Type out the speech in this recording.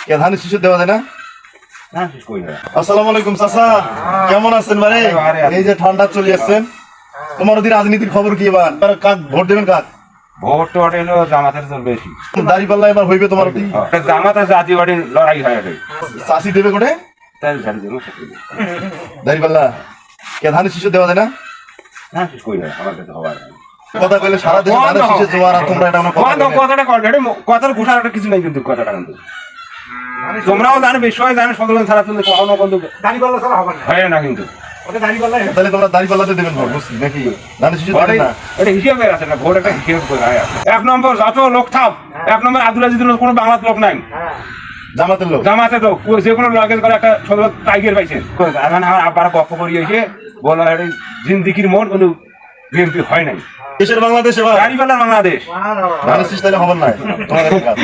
কে ধানের শীষে দেওয়া যায় না? আসসালামু আলাইকুম চাচা, কেমন আছেন? মানে এই যে ঠান্ডা চলে আসছেন, তোমার ওদিকে রাজনীতির খবর কি? এবার কাক ভোট দেবেন? কাক ভোট তো এলো জামাতের জন্য বেশি। দাঁড়িপাল্লা এবার হইবে তোমার ওটি? জামাত আর জাতীয় পার্টির লড়াই হয় এটা। চাষি দেবে কোটে? তাই জানি দেবো। দাঁড়িপাল্লা কে ধানের শীষে দেওয়া যায় না? কই না আমার কাছে হবার নাই। কথা কইলে সারা দেশে ধানের শীষে জোয়ার, আর তোমরা এটা কথাটা কর, এটা কথার ঘোষণাটা কিছু নাই কিন্তু কথাটা কিন্তু তোমরাও জানো, বিশ্বয় জানো, সদরগঞ্জ ছাড়া তুমি কখনো কিন্তু দাঁড়িপাল্লা ছাড়া হবে না। হয় না কিন্তু। তাহলে তোমরা দাঁড়িপাল্লাতে দেবেন ভোট, বুঝছি নাকি? ধানের শীষে দেবেন না? এটা হিসেবে আছে না, ভোট একটা হিসেব করে হয়। এক নম্বর যত লোক থাক, এক নম্বর আব্দুল আজিজের কোনো বাংলার লোক নাই, জামাতের লোক। জামাতের লোক যে কোনো লগেজ করে একটা ছোট টাইগার পাইছেন। এখন আমার আব্বারা গপ্প করি এসে বলা জিন্দিগির মোট কোনো বিএনপি হয় নাই। দেশের বাংলাদেশ এবার দাঁড়িপাল্লার বাংলাদেশ ধানের শীষ তাহলে খবর নাই তোমাদের কাজ।